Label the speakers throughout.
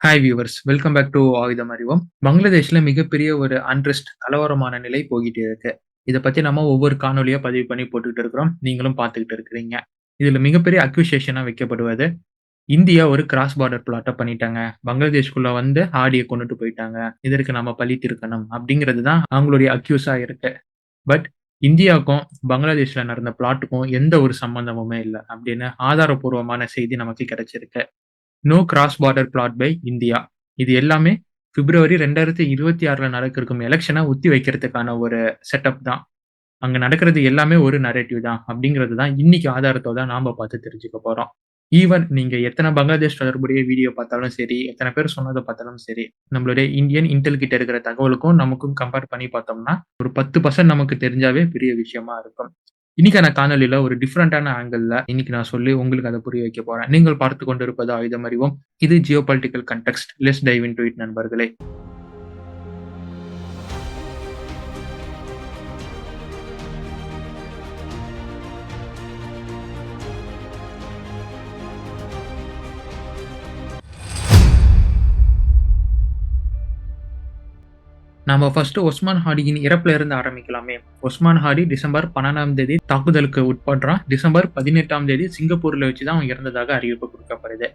Speaker 1: Hi viewers, welcome back to Ayudham Arivom. பங்களாதேஷ்ல மிகப்பெரிய ஒரு unrest கலவரமான நிலை போய்கிட்டு இருக்கு. இத பத்தி நம்ம ஒவ்வொரு காணொலியா பதிவு பண்ணி போட்டுக்கிட்டு இருக்கிறோம். நீங்களும் பார்த்துக்கிட்டு இருக்கிறீங்க. இதுல மிகப்பெரிய அக்யூசேஷனா வைக்கப்படுவது, இந்தியா ஒரு கிராஸ் பார்டர் பிளாட்ட பண்ணிட்டாங்க. பங்களாதேஷ்குள்ள வந்து ஆடிய கொண்டுட்டு போயிட்டாங்க. இதற்கு நம்ம பழி தீர்க்கணும் அப்படிங்கிறது தான் அவங்களுடைய அக்யூஸா இருக்கு. பட் இந்தியாவுக்கும் பங்களாதேஷ்ல நடந்த பிளாட்டுக்கும் எந்த ஒரு சம்பந்தமுமே இல்ல அப்படின்னு ஆதாரப்பூர்வமான செய்தி நமக்கு கிடைச்சிருக்கு. No cross border plot by India. இது எல்லாமே பிப்ரவரி 2026ல நடக்க இருக்கும் எலக்ஷனை ஒத்தி வைக்கிறதுக்கான ஒரு செட்டப் தான். அங்க நடக்கிறது எல்லாமே ஒரு நரேட்டிவ் தான் அப்படிங்கிறது தான் இன்னைக்கு ஆதாரத்தோட நாம பார்த்து தெரிஞ்சுக்க போறோம். ஈவன் நீங்க எத்தனை பங்களாதேஷ் தொடர்புடைய வீடியோ பார்த்தாலும் சரி, எத்தனை பேர் சொன்னதை பார்த்தாலும் சரி, நம்மளுடைய இந்தியன் இன்டெல் கிட்ட இருக்கிற தகவலுக்கும் நமக்கும் கம்பேர் பண்ணி பார்த்தோம்னா ஒரு 10% நமக்கு தெரிஞ்சாவே பெரிய விஷயமா இருக்கும். இன்னைக்கான காணொலியில ஒரு டிஃபரெண்டான ஆங்கிள்ல இன்னைக்கு நான் சொல்லி உங்களுக்கு அதை புரிய வைக்க போறேன். நீங்கள் பார்த்து கொண்டிருப்பது ஆயுதம் அறிவோம். இது Jio political context. Let's dive into it நண்பர்களே. நாம ஃபர்ஸ்ட் ஒஸ்மான் ஹாடியின் இறப்புல இருந்து ஆரம்பிக்கலாமே. ஒஸ்மான் ஹாடி டிசம்பர் 12ஆம் தேதி தாக்குதலுக்கு உட்படுறான். டிசம்பர் 18ஆம் தேதி சிங்கப்பூர்ல வச்சுதான் அவன் இறந்ததாக அறிவிப்பு கொடுக்கப்படுது.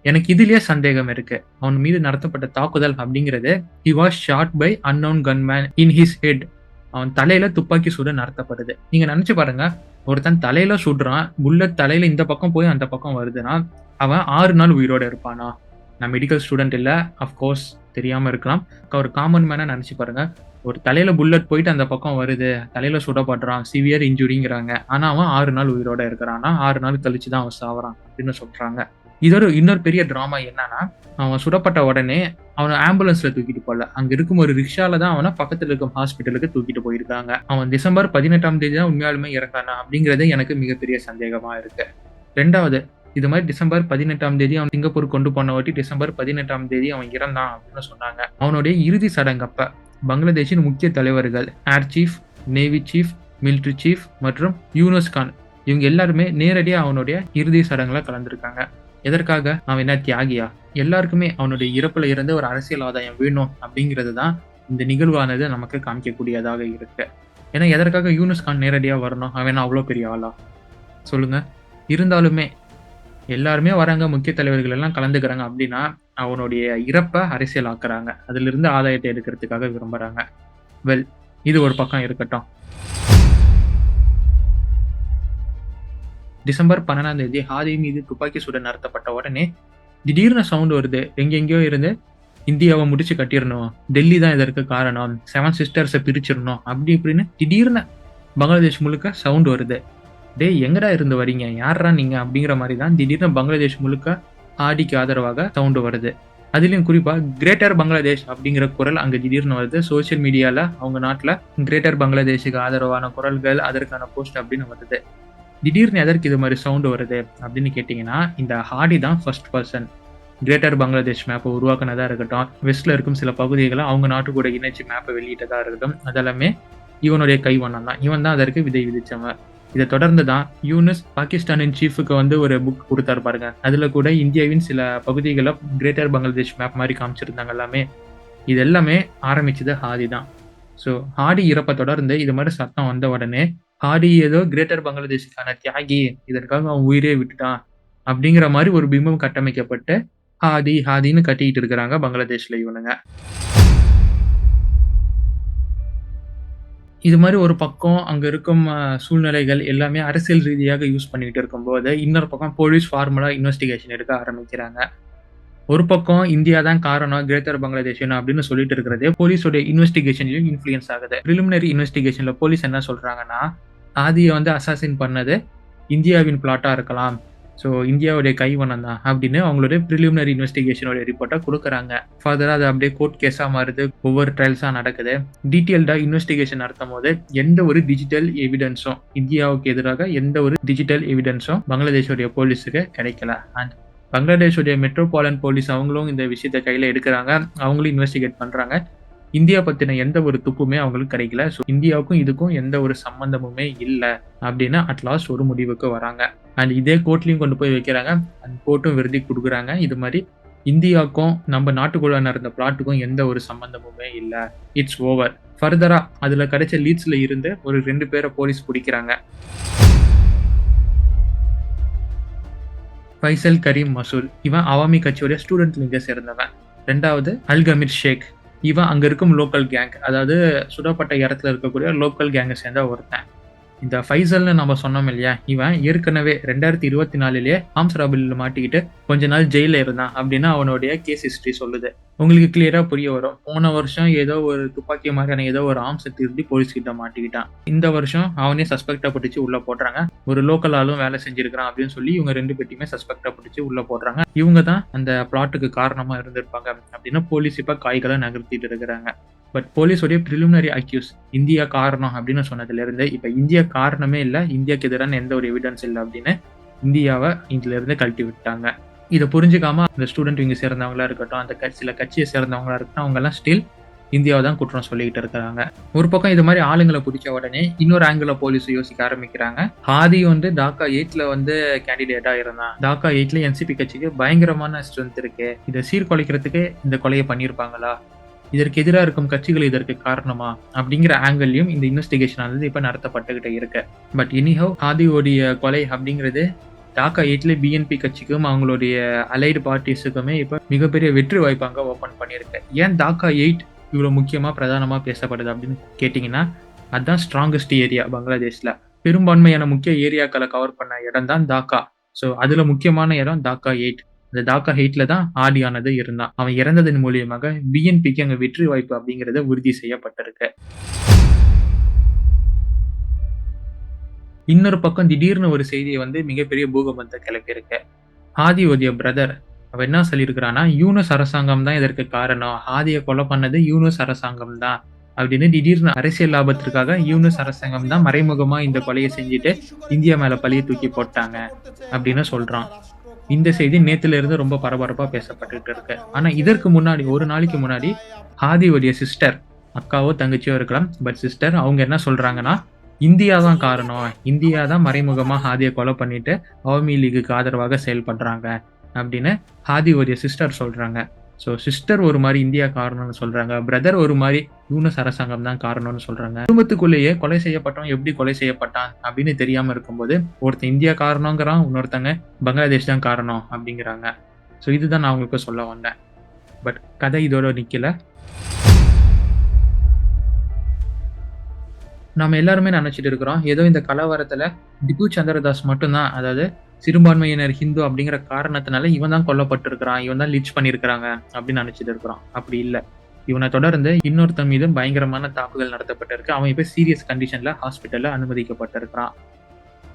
Speaker 1: எனக்கு இதுலயே சந்தேகம் இருக்கு. அவன் மீது நடத்தப்பட்ட தாக்குதல் அப்படிங்கிறது he was shot by unknown gunman in his head. அவன் தலையில துப்பாக்கி சூடு நடத்தப்படுது. நீங்க நினைச்சு பாருங்க, ஒருத்தன் தலையில சுடுறான், புல்லட் தலையில இந்த பக்கம் போய் அந்த பக்கம் வருதுன்னா அவன் 6 நாள் உயிரோட இருப்பானா? நான் மெடிக்கல் ஸ்டூடெண்ட் இல்ல, அஃப்கோர்ஸ் தெரியாம இருக்கலாம். ஒரு காமன் மேனா நினைச்சு பாருங்க, ஒரு தலையில புல்லட் போயிட்டு அந்த பக்கம் வருது, தலையில சுடப்படுறான், சிவியர் இன்ஜுரிங்கிறாங்க. ஆனா அவன் 6 நாள் உயிரோட இருக்கிறான்னா 6 நாள் கழிச்சு தான் அவன் சாவறான் அப்படின்னு சொல்றாங்க. இதோட இன்னொரு பெரிய டிராமா என்னன்னா, அவன் சுடப்பட்ட உடனே அவனை ஆம்புலன்ஸ்ல தூக்கிட்டு போகல. அங்க இருக்கும் ஒரு ரிக்ஷால தான் அவனை பக்கத்துல இருக்கும் ஹாஸ்பிட்டலுக்கு தூக்கிட்டு போயிருக்காங்க. அவன் டிசம்பர் 18ஆம் தேதி தான் உண்மையாலுமே இறந்தானா அப்படிங்கறது எனக்கு மிகப்பெரிய சந்தேகமா இருக்கு. 2வது, இது மாதிரி டிசம்பர் 18ஆம் தேதி அவன் சிங்கப்பூர் கொண்டு போன வாட்டி டிசம்பர் 18ஆம் தேதி அவன் இறந்தான் அப்படின்னு சொன்னாங்க. அவனுடைய இறுதி சடங்கப்ப பங்களாதேஷின் முக்கிய தலைவர்கள் air chief, navy chief, military chief மற்றும் யூனுஸ் கான் இவங்க எல்லாருமே நேரடியா அவனுடைய இறுதி சடங்குல கலந்துருக்காங்க. எதற்காக? அவன் என்ன தியாகியா? எல்லாருக்குமே அவனுடைய இறப்புல இருந்து ஒரு அரசியல் ஆதாயம் வேணும் அப்படிங்கிறது தான் இந்த நிகழ்வானது நமக்கு காமிக்கக்கூடியதாக இருக்கு. ஏன்னா எதற்காக யூனுஸ் கான் நேரடியா வரணும்? அவன் அவ்வளோ பெரிய ஆளா சொல்லுங்க. இருந்தாலுமே எல்லாருமே வராங்க, முக்கிய தலைவர்கள் எல்லாம் கலந்துக்கிறாங்க அப்படின்னா அவனுடைய இறப்பை அரசியல் ஆக்குறாங்க. அதுல இருந்து ஆதாயத்தை எடுக்கிறதுக்காக விரும்புறாங்க. வெல், இது ஒரு பக்கம் இருக்கட்டும். டிசம்பர் 12ஆம் தேதி ஹாதி மீது துப்பாக்கி சூடு நடத்தப்பட்ட உடனே திடீர்னு சவுண்ட் வருது. எங்கெங்கயோ இருந்து இந்தியாவை முடிச்சு கட்டிடணும், டெல்லி தான் இதற்கு காரணம், 7 சிஸ்டர்ஸை பிரிச்சிடணும் அப்படி இப்படின்னு திடீர்னு பங்களாதேஷ் முழுக்க சவுண்ட் வருது. டேய் எங்கடா இருந்து வரீங்க, யாரா நீங்க அப்படிங்கிற மாதிரி தான் திடீர்னு பங்களாதேஷ் முழுக்க ஆடிக்கு ஆதரவாக சவுண்ட் வருது. அதுலயும் குறிப்பா கிரேட்டர் பங்களாதேஷ் அப்படிங்கிற குரல் அங்க திடீர்னு வருது. சோசியல் மீடியால அவங்க நாட்டுல கிரேட்டர் பங்களாதேஷுக்கு ஆதரவான குரல்கள், அதற்கான போஸ்ட் அப்படின்னு வருது. திடீர்னு எதற்கு இது மாதிரி சவுண்ட் வருது அப்படின்னு கேட்டீங்கன்னா, இந்த ஹாடி தான் ஃபர்ஸ்ட் பர்சன் கிரேட்டர் பங்களாதேஷ் மேப்பை உருவாக்குனதா இருக்கட்டும், வெஸ்ட்ல இருக்கும் சில பகுதிகளை அவங்க நாட்டு கூட இணைச்சு மேப்பை வெளியிட்டதா இருக்கட்டும், அதெல்லாமே இவனுடைய கைவண்ணம் தான். இவன் தான் அதற்கு விதை விதிச்சவன். இதை தொடர்ந்து தான் யூனுஸ் பாகிஸ்தானின் சீஃபுக்கு வந்து ஒரு புக் கொடுத்தாரு பாருங்க. அதுல கூட இந்தியாவின் சில பகுதிகளை கிரேட்டர் பங்களாதேஷ் மேப் மாதிரி காமிச்சிருந்தாங்க எல்லாமே. இது எல்லாமே ஆரம்பிச்சது ஹாடி தான். ஸோ ஹாடி இறப்பை தொடர்ந்து இது மாதிரி சத்தம் வந்த உடனே ஹாடி ஏதோ கிரேட்டர் பங்களாதேஷுக்கான தியாகி, இதற்காக அவன் உயிரே விட்டுட்டான் அப்படிங்கிற மாதிரி ஒரு பிம்பம் கட்டமைக்கப்பட்டு ஹாதின்னு கட்டிக்கிட்டு இருக்கிறாங்க பங்களாதேஷ்ல இவனுங்க. இது மாதிரி ஒரு பக்கம் அங்க இருக்கும் சூழ்நிலைகள் எல்லாமே அரசியல் ரீதியாக யூஸ் பண்ணிக்கிட்டு இருக்கும்போது, இன்னொரு பக்கம் போலீஸ் ஃபார்மலா இன்வெஸ்டிகேஷன் எடுக்க ஆரம்பிக்கிறாங்க. ஒரு பக்கம் இந்தியா தான் காரணம் கிரேட்டர் பங்களாதேஷன் அப்படின்னு சொல்லிட்டு இருக்கிறதே போலீஸோட இன்வெஸ்டிகேஷன்லயும் இன்ஃப்ளூயன்ஸ் ஆகுது. பிரிலிமினரி இன்வெஸ்டிகேஷன்ல போலீஸ் என்ன சொல்றாங்கன்னா, ஆதியை வந்து அசாசின் பண்ணது இந்தியாவின் பிளாட்டா இருக்கலாம், ஸோ இந்தியாவுடைய கைவண்ணம் தான் அப்படின்னு அவங்களுடைய ப்ரிலிமினரி இன்வெஸ்டிகேஷனோட ரிப்போர்ட்டை கொடுக்குறாங்க. ஃபர்தராக அது அப்படியே கோர்ட் கேஸாக மாறுது, ஒவ்வொரு ட்ரையல்ஸாக நடக்குது. டீட்டெயில்டாக இன்வெஸ்டிகேஷன் நடத்தும் போது எந்த ஒரு டிஜிட்டல் எவிடன்ஸும், இந்தியாவுக்கு எதிராக எந்த ஒரு டிஜிட்டல் எவிடன்ஸும் பங்களாதேஷோடைய போலீஸுக்கு கிடைக்கல. அண்ட் பங்களாதேஷோடைய மெட்ரோபாலன் போலீஸ் அவங்களும் இந்த விஷயத்தை கையில் எடுக்கிறாங்க, அவங்களும் இன்வெஸ்டிகேட் பண்ணுறாங்க. இந்தியா பத்தின எந்த ஒரு துப்புமே அவங்களுக்கு கிடைக்கல. ஸோ இந்தியாவுக்கும் இதுக்கும் எந்த ஒரு சம்பந்தமுமே இல்லை அப்படின்னு அட்லாஸ்ட் ஒரு முடிவுக்கு வராங்க. அண்ட் இதே கோர்ட்லயும் கொண்டு போய் வைக்கிறாங்க. அண்ட் கோர்ட்டும் விருதி கொடுக்குறாங்க. இது மாதிரி இந்தியாவுக்கும் நம்ம நாட்டுக்குள்ள நடந்த பிளாட்டுக்கும் எந்த ஒரு சம்பந்தமுமே இல்ல. It's over. ஃபர்தரா அதுல கிடைச்ச லீட்ஸ்ல இருந்து ஒரு 2 பேரை போலீஸ் பிடிக்கிறாங்க. ஃபைசல் கரீம் மசூல். இவன் அவாமி கட்சியோட ஸ்டூடெண்ட் லீக சேர்ந்தவன். 2வது அல்கமீர் ஷேக். இவன் அங்க இருக்கும் லோக்கல் கேங், அதாவது சுடப்பட்ட இடத்துல இருக்கக்கூடிய லோக்கல் கேங்கை சேர்ந்த ஒருத்தன். இந்த ஃபைசல்னு நம்ம சொன்னோம் இல்லையா, இவன் ஏற்கனவே 2024 ஆர்ம்ஸ் ராபரியில மாட்டிக்கிட்டு கொஞ்ச நாள் ஜெயில இருந்தான் அப்படின்னு அவனுடைய கேஸ் ஹிஸ்டரி சொல்லுது. உங்களுக்கு கிளியரா புரிய வரும். போன வருஷம் ஏதோ ஒரு துப்பாக்கி மாதிரியான ஏதோ ஒரு ஆர்ம்ஸை திருடி போலீஸ் கிட்ட மாட்டிக்கிட்டான். இந்த வருஷம் அவனே சஸ்பெக்டா பிடிச்சு உள்ள போடுறாங்க. ஒரு லோக்கல் ஆளும் வேலை செஞ்சிருக்கான் அப்படின்னு சொல்லி இவங்க 2 பேரையுமே சஸ்பெக்டா பிடிச்சு உள்ள போடுறாங்க. இவங்க தான் அந்த பிளாட்டுக்கு காரணமா இருந்திருப்பாங்க அப்படின்னு போலீஸ் இப்ப காய்களை நகர்த்திட்டு இருக்கிறாங்க. பட் போலீஸோடைய பிரிலிமினரி அக்யூஸ் இந்தியா காரணம் அப்படின்னு சொன்னதுல இருந்து இப்ப இந்தியா காரணமே இல்ல, இந்தியாவுக்கு எதிரான எந்த ஒரு எவிடன்ஸ் இல்லை அப்படின்னு இந்தியாவை இதுல இருந்து கழட்டி விட்டாங்க. இதை புரிஞ்சுக்காம அந்த ஸ்டூடெண்ட் இங்க சேர்ந்தவங்களா இருக்கட்டும், அந்த சில கட்சியை சேர்ந்தவங்களா இருக்கட்டும், அவங்க எல்லாம் ஸ்டில் இந்தியாவை தான் குற்றம் சொல்லிக்கிட்டு இருக்காங்க. ஒரு பக்கம் இது மாதிரி ஆளுங்களை பிடிச்ச உடனே இன்னொரு ஆங்கிள் போலீஸ் யோசிக்க ஆரம்பிக்கிறாங்க. ஹாதி டாக்கா 8ல கேண்டிடேட்டா இருந்தான். டாக்கா 8ல என்சிபி கட்சிக்கு பயங்கரமான ஸ்ட்ரென்த் இருக்கு. இதை சீர்குலைக்கிறதுக்கு இந்த கொலையை பண்ணியிருப்பாங்களா, இதற்கு எதிராக இருக்கும் கட்சிகள் இதற்கு காரணமா அப்படிங்கிற ஆங்கிள்லயும் இந்த இன்வெஸ்டிகேஷன் ஆனது இப்ப நடத்தப்பட்டுகிட்டே இருக்கு. பட் எனிஹவ் ஹாதியோடைய கொலை அப்படிங்கிறது டாக்கா 8ல பிஎன்பி கட்சிக்கும் அவங்களுடைய அலைடு பார்ட்டிஸுக்குமே இப்ப மிகப்பெரிய வெற்றி வாய்ப்பாங்க ஓபன் பண்ணியிருக்கு. ஏன் டாக்கா 8 இவ்வளவு முக்கியமா பிரதானமா பேசப்படுது அப்படின்னு கேட்டீங்கன்னா, அதுதான் ஸ்ட்ராங்கஸ்ட் ஏரியா பங்களாதேஷ்ல. பெரும்பான்மையான முக்கிய ஏரியாக்களை கவர் பண்ண இடம் தான் டாக்கா. ஸோ அதுல முக்கியமான இடம் டாக்கா 8. அந்த டாக்கா 8ல தான் ஆடியானது இருந்தான். அவன் இறந்ததன் மூலியமாக பிஎன்பிக்கு அங்க வெற்றி வாய்ப்பு அப்படிங்கறத உறுதி செய்யப்பட்டிருக்கு. இன்னொரு பக்கம் திடீர்னு ஒரு செய்தியை மிகப்பெரிய பூகம்பத்தை கிளப்பியிருக்கு. ஹாதியோடைய பிரதர் அவன் என்ன சொல்லியிருக்கிறான்னா, யூனுஸ் அரசாங்கம் தான் இதற்கு காரணம், ஹாதியை கொலை பண்ணது யூனுஸ் அரசாங்கம் தான் அப்படின்னு திடீர்னு அரசியல் லாபத்திற்காக யூனுஸ் அரசாங்கம் தான் மறைமுகமா இந்த கொலையை செஞ்சுட்டு இந்தியா மேல பழிய தூக்கி போட்டாங்க அப்படின்னு சொல்றான். இந்த செய்தி நேத்துல இருந்து ரொம்ப பரபரப்பா பேசப்பட்டு இருக்கு. ஆனா இதற்கு முன்னாடி ஒரு நாளைக்கு முன்னாடி ஹாதியோடைய சிஸ்டர், அக்காவோ தங்கச்சியோ இருக்கலாம், பட் சிஸ்டர் அவங்க என்ன சொல்றாங்கன்னா, இந்தியா தான் காரணம், இந்தியா தான் மறைமுகமா ஹாதியை கொலை பண்ணிட்டு அவாமி லீகுக்கு ஆதரவாக செயல்படுறாங்க அப்படின்னு ஹாதியோடைய சிஸ்டர் சொல்றாங்க. ஸோ சிஸ்டர் ஒரு மாதிரி இந்தியா காரணம்னு சொல்றாங்க, பிரதர் ஒரு மாதிரி யூனஸ் அரசாங்கம் தான் காரணம்னு சொல்றாங்க. குடும்பத்துக்குள்ளேயே கொலை செய்யப்பட்டவன் எப்படி கொலை செய்யப்பட்டான் அப்படின்னு தெரியாம இருக்கும்போது ஒருத்தன் இந்தியா காரணங்கிறான், இன்னொருத்தங்க பங்களாதேஷ் தான் காரணம் அப்படிங்கிறாங்க. ஸோ இதுதான் நான் உங்களுக்கு சொல்ல வந்தேன். பட் கதை இதோட நிக்கல. நம்ம எல்லாருமே நினைச்சிட்டு இருக்கிறோம் ஏதோ இந்த கலவரத்துல திபு சந்திரதாஸ் மட்டும்தான், அதாவது சிறுபான்மையினர் ஹிந்து அப்படிங்கிற காரணத்தினால இவன் தான் கொல்லப்பட்டிருக்கிறான், இவன் தான் லிச் பண்ணியிருக்கிறாங்க அப்படின்னு நினைச்சிட்டு இருக்கிறோம். அப்படி இல்லை. இவனை தொடர்ந்து இன்னொருத்தன் மீதும் பயங்கரமான தாக்குதல் நடத்தப்பட்டிருக்கு. அவன் இப்ப சீரியஸ் கண்டிஷன்ல ஹாஸ்பிட்டல்ல அனுமதிக்கப்பட்டிருக்கிறான்.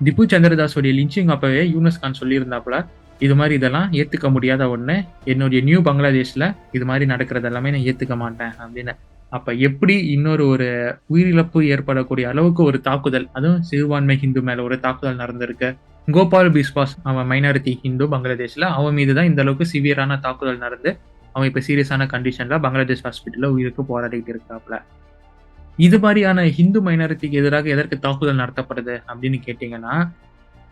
Speaker 1: திபு சந்திரதாஸோடைய லிஞ்சிங் அப்பவே யூனஸ் கான் சொல்லியிருந்தாப்புல, இது மாதிரி இதெல்லாம் ஏத்துக்க முடியாத ஒண்ணு, என்னுடைய நியூ பங்களாதேஷ்ல இது மாதிரி நடக்கிறது எல்லாமே நான் ஏத்துக்க மாட்டேன் அப்படின்னு. அப்ப எப்படி இன்னொரு ஒரு உயிரிழப்பு ஏற்படக்கூடிய அளவுக்கு ஒரு தாக்குதல், அதுவும் சிறுபான்மை ஹிந்து மேல ஒரு தாக்குதல் நடந்திருக்கு. கோபால் பிஸ்வாஸ் அவன் மைனாரிட்டி ஹிந்து பங்களாதேஷ்ல, அவன் மீதுதான் இந்த அளவுக்கு சிவியரான தாக்குதல் நடந்து அவன் இப்ப சீரியஸான கண்டிஷன்ல பங்களாதேஷ் ஹாஸ்பிட்டல்ல உயிருக்கு போராடிட்டு இருக்காப்ல. இது மாதிரியான ஹிந்து மைனாரிட்டிக்கு எதிராக எதற்கு தாக்குதல் நடத்தப்படுது அப்படின்னு கேட்டீங்கன்னா,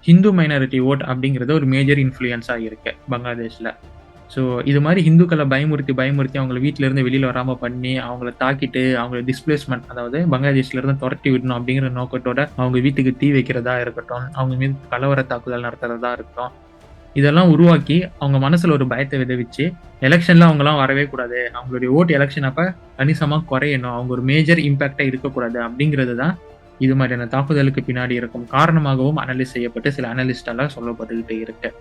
Speaker 1: ஹிந்து மைனாரிட்டி ஓட் அப்படிங்கிறது ஒரு மேஜர் இன்ஃப்ளூயன்ஸா இருக்கு பங்களாதேஷ்ல. ஸோ இது மாதிரி ஹிந்துக்களை பயமுறுத்தி அவங்களை வீட்டில இருந்து வெளியில வராம பண்ணி அவங்கள தாக்கிட்டு அவங்களை டிஸ்பிளேஸ்மெண்ட், அதாவது பங்களாதேஷ்ல இருந்து துரட்டி விடணும் அப்படிங்கிற நோக்கத்தோட அவங்க வீட்டுக்கு தீ வைக்கிறதா இருக்கட்டும், அவங்க மீது கலவர தாக்குதல் நடத்துறதா இருக்கட்டும், இதெல்லாம் உருவாக்கி அவங்க மனசுல ஒரு பயத்தை விதைவிச்சு எலெக்ஷன்ல அவங்கலாம் வரவே கூடாது, அவங்களுடைய ஓட் எலெக்ஷன் அப்ப கணிசமா குறையணும், அவங்க ஒரு மேஜர் இம்பாக்டா இருக்கக்கூடாது அப்படிங்கிறது தான் இது மாதிரியான தாக்குதலுக்கு பின்னாடி இருக்கும் காரணமாகவும் அனலைஸ் செய்யப்பட்டு சில அனலிஸ்டால சொல்லப்பட்டுக்கிட்டே இருக்கு.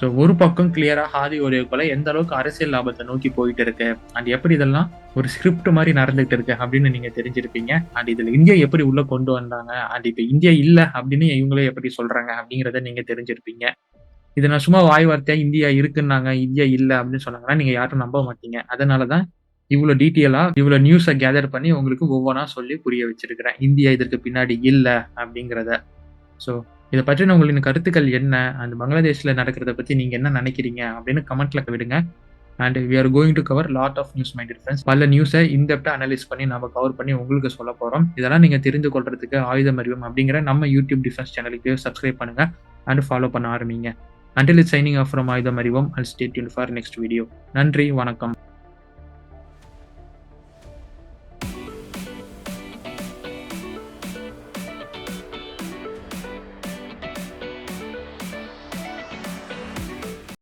Speaker 1: ஸோ ஒரு பக்கம் கிளியரா ஹாதியோடைய கொலை எந்த அளவுக்கு அரசியல் லாபத்தை நோக்கி போயிட்டு இருக்கு, அண்ட் எப்படி இதெல்லாம் ஒரு ஸ்கிரிப்ட் மாதிரி நடந்துட்டு இருக்கு அப்படின்னு நீங்க தெரிஞ்சிருப்பீங்க. அண்ட் இதுல இந்தியா எப்படி உள்ள கொண்டு வந்தாங்க, அண்ட் இப்ப இந்தியா இல்ல அப்படின்னு இவங்களே எப்படி சொல்றாங்க அப்படிங்கிறத நீங்க தெரிஞ்சிருப்பீங்க. இதை நான் சும்மா வாய் வார்த்தையா இந்தியா இருக்குன்னாங்க, இந்தியா இல்ல அப்படின்னு சொன்னாங்கன்னா நீங்க யாரும் நம்ப மாட்டீங்க. அதனாலதான் இவ்வளவு டீட்டெயிலா இவ்வளவு நியூஸை கேதர் பண்ணி உங்களுக்கு ஒவ்வொன்றா சொல்லி புரிய வச்சிருக்கிறேன், இந்தியா இதற்கு பின்னாடி இல்ல அப்படிங்கிறத. ஸோ இதை பற்றின உங்களின் கருத்துக்கள் என்ன, அந்த பங்களாதேஷ்ல நடக்கிறத பத்தி நீங்க என்ன நினைக்கிறீங்க அப்படின்னு கமெண்ட்ல விடுங்க. And we are going to cover lot of news, my dear friends. பல நியூஸை இன்டெப்தா அனலைஸ் பண்ணி நம்ம கவர் பண்ணி உங்களுக்கு சொல்ல போறோம். இதெல்லாம் நீங்க தெரிந்து கொள்றதுக்கு ஆயுதம் அறிவும் அப்படிங்கிற நம்ம யூடியூப் டிஃபென்ஸ் சேனலுக்கு சப்ஸ்கிரைப் பண்ணுங்க. அண்ட் ஃபாலோ பண்ண ஆரம்பிங்க. Until it's signing off from ஆயுதம் அறிவோம். And stay tuned for next video. நன்றி, வணக்கம்.